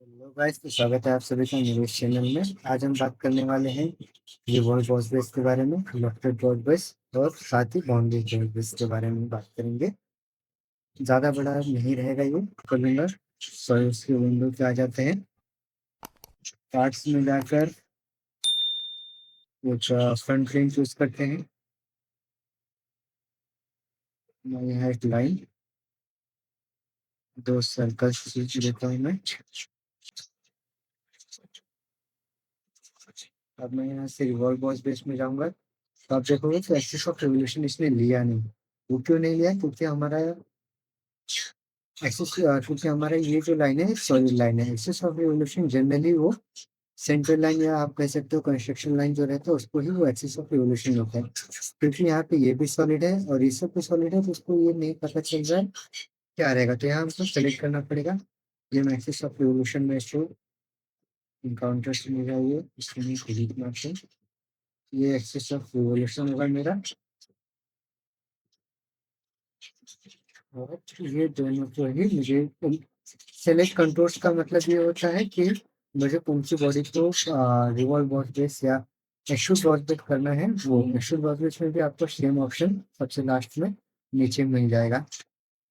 Hello guys, तो स्वागत है आप सभी का मेरे इस चैनल में। आज हम बात करने वाले हैं रिवॉल्व बॉस बेस के बारे में, लॉफ्टेड बॉस बेस और साथ ही बाउंड्री बॉस बेस के बारे में बात करेंगे। ज़्यादा बड़ा नहीं रहेगा ये। कलर सॉरी उसके विंडो पे आ जाते हैं। पार्ट्स में जाकर कुछ फ्रंट फ्रेम चूज करते हैं। यहाँ एक लाइन, दो सर्कल्स खींच देता हूँ मैं। अब मैं यहाँ से रिवॉल्व बॉस बेस में जाऊंगा, तो आप देखोगे तो एक्सिस ऑफ रेवोल्यूशन इसने लिया नहीं। वो क्यों नहीं लिया? क्योंकि हमारा एक्सिस क्योंकि हमारा ये जो लाइन है सॉलिड लाइन है। एक्सिस ऑफ रिवोल्यूशन जनरली वो सेंट्रल लाइन या आप कह सकते हो कंस्ट्रक्शन लाइन जो रहता है उसको ही वो एक्सिस ऑफ रिवोल्यूशन होता है। क्योंकि यहाँ पे ये भी सॉलिड है और ये सब भी सॉलिड है, तो उसको ये नहीं पता चल रहा है क्या रहेगा। तो यहाँ हमको सेलेक्ट करना पड़ेगा। ये मैं एक्सिस ऑफ रिवोल्यूशन में इसको इनकाउंटर से मिला हुआ इसके लिए डिलीट मारते हैं। ये एक्सिस ऑफ रिवोल्यूशन होगा मेरा। और ये दोनों को ही मुझे सेलेक्ट कंट्रोल्स का मतलब ये होता है कि मुझे कौन सी बॉडी को रिवॉल्व बॉस बेस या एक्शूट बॉस बेस करना है। वो एक्शूट बॉस बेस में भी आपको सेम ऑप्शन सबसे लास्ट में नीचे मिल जाएगा।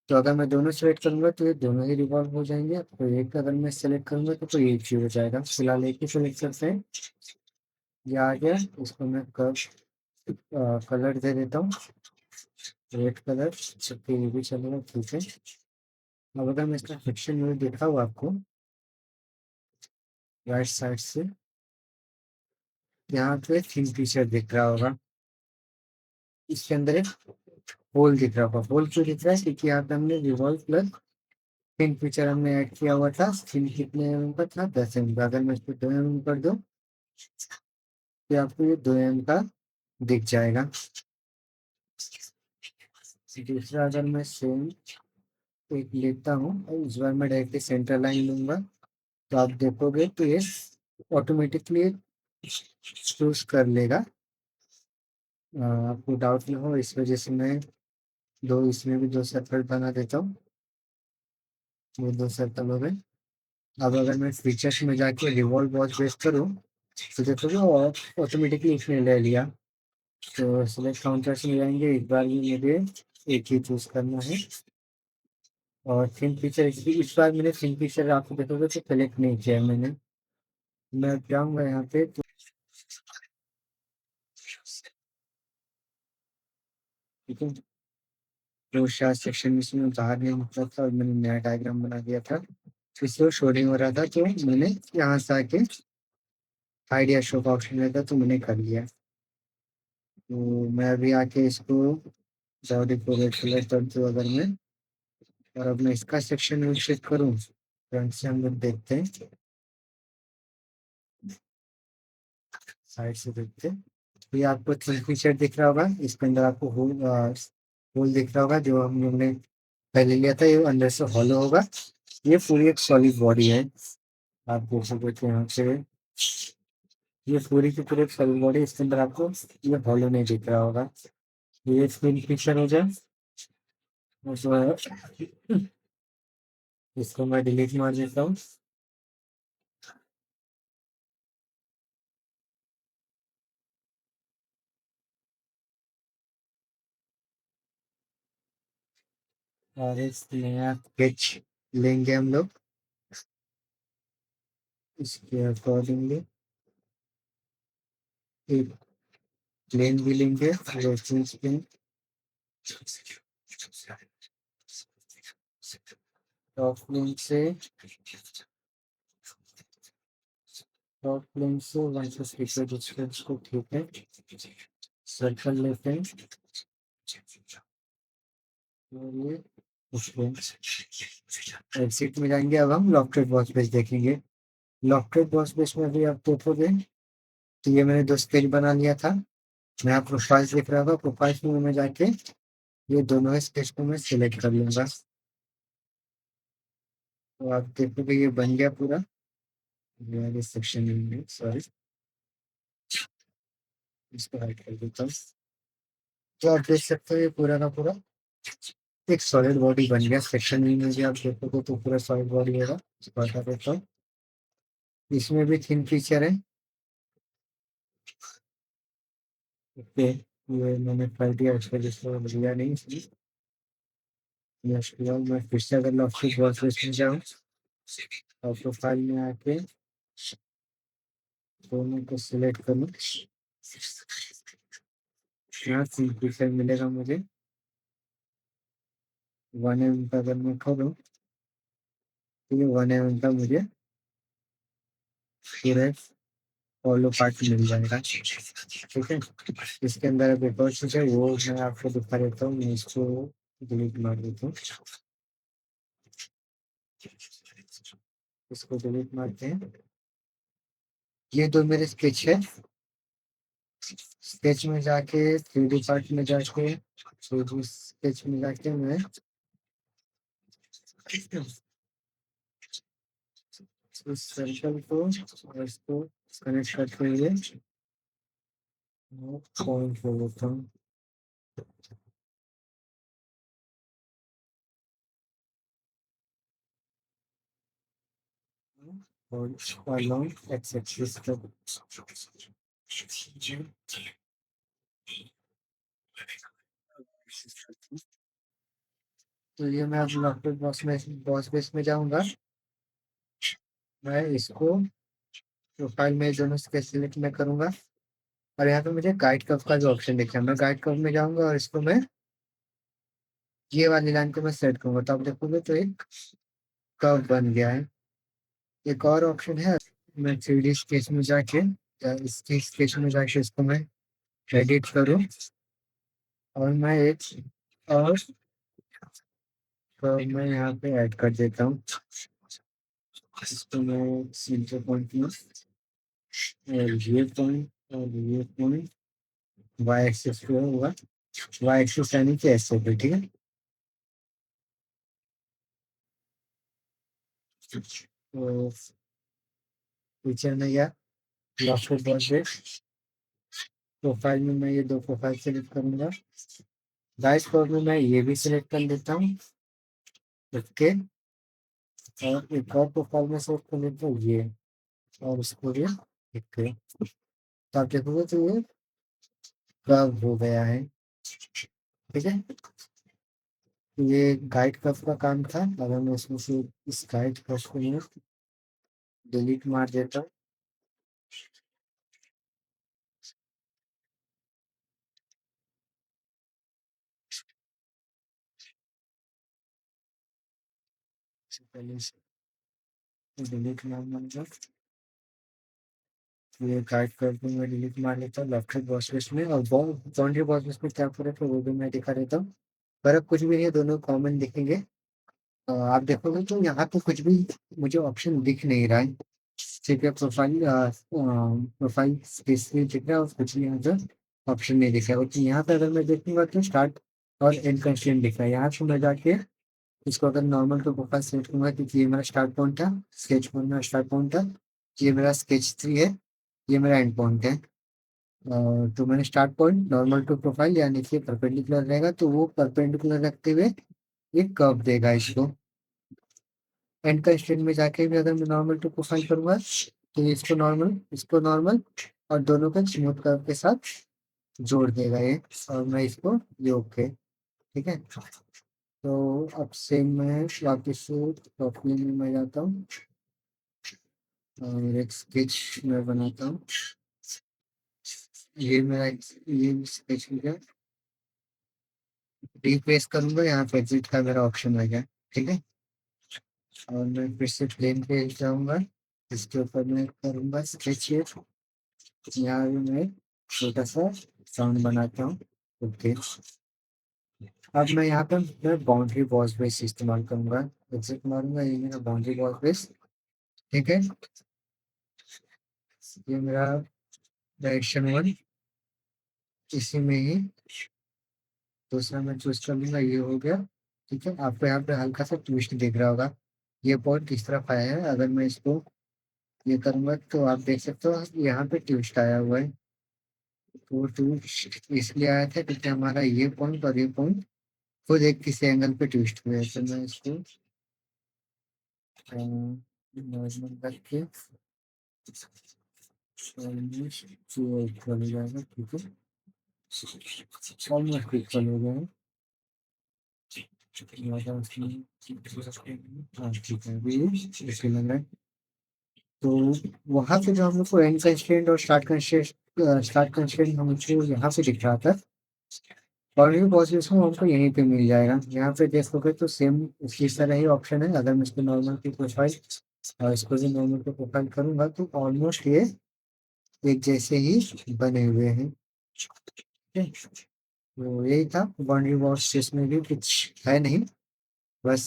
तो अगर मैं दोनों सेलेक्ट करूंगा तो ये दोनों ही रिवॉल्व हो जाएंगे। तो एक अगर मैं सेलेक्ट करूंगा तो कोई एक ही हो जाएगा। फिलहाल एक ही सेलेक्ट करते हैं। ये आ गया। इसको मैं कलर दे देता हूँ, रेड कलर। सबके ये भी चलेगा, ठीक है। अब अगर मैं इसका फिक्शन व्यू दिखाऊँ आपको राइट साइड से, यहाँ पे थिन फीचर दिख रहा होगा। इसके अंदर एक होल दिख रहा होगा। होल क्यों दिख रहा है? क्योंकि यहाँ पे हमने रिवॉल्व प्लस थिन फीचर हमने ऐड किया हुआ था। थिन कितने एम का था? 10 एम का। अगर मैं इसको 2 एम कर दूँ तो आपको ये 2 एम का दिख जाएगा। दूसरा अगर मैं सेम एक लेता हूँ और इस बार मैं डायरेक्टली सेंटर लाइन लूंगा, तो आप देखोगे तो ये ऑटोमेटिकली चूज कर लेगा। आपको डाउट ना हो इस वजह से मैं दो इसमें भी दो सर्कल बना देता हूँ। ये दो सर्कल हो गए। अब अगर मैं फीचर्स में जाके रिवॉल्व वॉच बेस करूँ तो देखोगे ऑटोमेटिकली इसने ले लिया। तो सिलेक्ट काउंटर्स में जाएंगे, इस बार भी मुझे एक ही चूज करना है। और थिन फीचर इस बार मैंने थिन फीचर आपको देखोगे तो सेलेक्ट नहीं किया है मैंने। मैं जाऊँगा यहाँ पे तो ठीक है। तो शायद सेक्शन इसमें बाहर नहीं निकला था और मैंने नया डायग्राम बना दिया था, तो इसलिए शोडिंग हो रहा था। तो मैंने यहाँ से आके आइडिया शो का ऑप्शन रहता तो मैंने कर लिया। तो मैं अभी आके इसको बॉडी को रेड कलर कर दूँ अगर मैं, और अब मैं इसका सेक्शन में चेक करूँ, फ्रंट से हम लोग देखते हैं, साइड से देखते हैं। तो ये आपको थ्री फीचर दिख रहा होगा। इसके अंदर आपको होल होल दिख रहा होगा जो हम लोग ने पहले लिया था। ये अंदर से हॉलो होगा। ये पूरी एक सॉलिड बॉडी है। आप देख सकते हो यहाँ से ये पूरी की पूरी एक सॉलिड बॉडी। इसके अंदर आपको ये हॉलो नहीं दिख रहा होगा। ये स्क्रीन फीचर हो जाए उसमें इसको मैं डिलीट मार देता हूँ। और इस नया स्केच लेंगे हम लोग इसके अकॉर्डिंगली। एक प्लेन भी लेंगे, रेफरेंस प्लेन। टॉप प्लेन से टॉप प्लेन से 150 डिस्टेंस को, ठीक है। सर्कल लेते हैं और ये उसको एग्जिट में जाएंगे। अब हम लॉफ्टेड बॉस बेस देखेंगे। लॉफ्टेड बॉस बेस में भी आप देखोगे तो ये मैंने दो स्केच बना लिया था। यहाँ प्रोफाइल्स दिख रहा होगा। प्रोफाइल्स में मैं जाके ये दोनों स्केच को मैं सिलेक्ट कर लूंगा। तो आप देखोगे ये बन गया पूरा। ये सेक्शन में सॉरी, इसको हाइड कर देता हूँ। तो आप देख सकते हो ये पूरा का पूरा एक सॉलिड बॉडी बन गया। सेक्शन में भी आप देखोगे तो पूरा सॉलिड बॉडी होगा। इसको हटा देता हूँ। इसमें भी थिन फीचर है। ओके, ये मैंने कर दिया, इसका जिसको लिया नहीं इसलिए। उसके बाद मैं फिर से अगर लॉफ्टी वॉच लिस्ट में जाऊँ और प्रोफाइल में आके दोनों को सिलेक्ट करूँ, यहाँ थिन फीचर मिलेगा मुझे। 1 mm का अगर मैं खोलूँ तो ये 1 mm का मुझे पूरे फॉलो पार्ट मिल जाएगा। ठीक है, इसके अंदर अब एक और चीज़ है, वो मैं आपको दिखा देता हूँ। मैं इसको डिलीट मार देता हूँ, इसको डिलीट मारते हैं। ये दो मेरे स्केच है। स्केच में जाके 3D पार्ट में जाके 3D स्केच में जाके मैं इस सर्कल को और इसको कनेक्ट करते हुए पॉइंट ले लेता हूँ। और along x axis तक। तो ये मैं अब लॉफ्टेड बॉस बेस में जाऊंगा। मैं इसको प्रोफाइल में दोनों स्केच सिलेक्ट में करूंगा और यहाँ पे मुझे गाइड कर्व का भी ऑप्शन दिख रहा है। मैं गाइड कर्व में जाऊंगा और इसको मैं ये वाली लाइन को मैं सेट करूंगा, तो आप देखोगे तो एक कर्व बन गया है। एक और ऑप्शन है, मैं 3D स्केच में जाके या इसके स्केच में जाके इसको मैं एडिट करूँ और मैं एक और कर्व मैं यहाँ पे ऐड कर देता हूँ। इसको मैं सेंटर पॉइंट में और ये पॉइंट वाई एक्सिस पे होगा। वाई एक्सिस यानी कि ऐसे पे, ठीक है। तो फीचर में गया, लॉफ्टेड बॉस बेस। प्रोफाइल में मैं ये दो प्रोफाइल सेलेक्ट करूंगा। गाइस कोड में मैं ये भी सिलेक्ट कर लेता हूँ, ओके। और एक और प्रोफाइल में सेलेक्ट कर लेता हूँ ये, और उसको ये ओके। तो आप देखोगे तो ये कर्व हो गया है, ठीक है। ये गाइड कर्व का काम था। अगर मैं इसमें से इस गाइड कर्व को मैं डिलीट मार देता हूँ, पहले डिलीट मार दूंगा। ये गाइड करके मैं डिलीट मार लेता हूँ लेफ्ट बॉस बेस में, और बाउंड्री बॉस बेस में क्या फर्क है वो भी मैं दिखा देता हूँ। फर्क कुछ भी नहीं है, दोनों कॉमन दिखेंगे। आप देखोगे तो यहाँ पे कुछ भी मुझे ऑप्शन दिख नहीं रहा है। ठीक है, प्रोफाइल स्पेसिफिक दिख रहा है और कुछ भी यहाँ पे ऑप्शन नहीं दिख रहा है। तो यहाँ पे अगर मैं देखूंगा तो स्टार्ट और एंड कंस्ट्रेंट दिख रहा है। यहाँ से मैं जाके इसको अगर नॉर्मल टू प्रोफाइल सेलेक्ट करूंगा, क्योंकि ये मेरा स्टार्ट पॉइंट था, स्केच पॉइंट मेरा स्टार्ट पॉइंट था, ये मेरा स्केच 3 है, ये मेरा एंड पॉइंट है। तो मैंने start point normal to profile यानी कि परपेंडिकुलर रहेगा, तो वो परपेंडिकुलर रखते हुए एक कर्व देगा इसको। एंड कंस्ट्रेंट में जाके भी अगर मैं नॉर्मल टू प्रोफाइल करूंगा तो ये इसको नॉर्मल और दोनों का स्मूथ कर्व के साथ जोड़ देगा ये। और मैं इसको ये ओके, ठीक है। तो अब से मैं वापस से प्रोफाइल में मैं जाता हूँ और एक स्केच मैं बनाता हूँ। ये स्केच में रिप्लेस करूंगा, यहाँ पे एग्जिट का मेरा ऑप्शन आ गया, ठीक है। और मैं फिर से प्लेन पे जाऊंगा, इसके ऊपर मैं करूंगा स्केच। यहाँ भी मैं छोटा सा साउंड बनाता हूँ, ओके। अब मैं यहाँ पे मैं बाउंड्री बॉस बेस इस्तेमाल करूंगा। एग्जिट मारूंगा, ये मेरा बाउंड्री बॉस बेस, ठीक है। ये मेरा डायरेक्शन 1, इसी में ही दूसरा मैं चूज कर लूंगा, ये हो गया, ठीक है। आपको यहाँ पे हल्का सा ट्विस्ट दिख रहा होगा, ये पॉइंट किस तरफ आया है। अगर मैं इसको ये करूंगा तो आप देख सकते हो यहाँ पे ट्विस्ट आया हुआ है। तो ट्विस्ट इसलिए आया था क्योंकि हमारा ये पॉइंट और ये पॉइंट खुद एक किसी एंगल पे ट्विस्ट हुए हैं। तो मैं इसको नॉर्मल रख के ऑलमोस्ट जो इक्वल हो जाएगा, ठीक है, ऑलमोस्ट इक्वल हो जाएगा। हाँ ठीक है, अभी इसे लग रहा है। तो वहां पे जो हम लोग को एंड कंस्ट्रेंट और स्टार्ट कंस्ट्रेंट हमको यहाँ पे दिख रहा था, बाउंड्री पॉजिशन हमको यहीं पे मिल जाएगा। यहाँ पे देखोगे तो सेम इसी तरह ही ऑप्शन है। अगर मैं इसको नॉर्मल की प्रोफाइल और इसको भी नॉर्मल की प्रोफाइल करूंगा तो ऑलमोस्ट ये एक जैसे ही बने हुए हैं, ठीक है। तो यही था बाउंड्री वॉल्स, जिसमें भी कुछ है नहीं, बस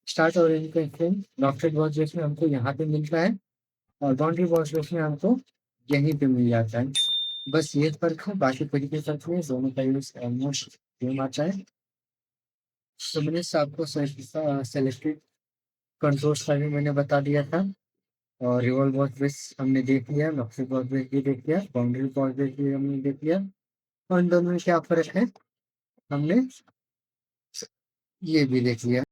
स्टार्ट और एंड कंस्ट्रेंट डॉक्टर वॉच जिसमें हमको यहाँ पे मिलता है और बाउंड्री वॉच जिसमें हमको यहीं पे मिल जाता है। बस ये फर्क है, बाकी तरीके फर्क नहीं, दोनों का यूज ऑलमोस्ट सेम आता है। तो मैंने आपको सेलेक्टेड कंट्रोल्स का भी मैंने बता दिया था, और रिवॉल्व वॉच बेस हमने देख लिया, नॉक्सिक वॉच बेस भी देख लिया, बाउंड्री वॉच बेस भी हमने देख लिया, और इन दोनों में क्या फर्क है हमने ये भी देख लिया।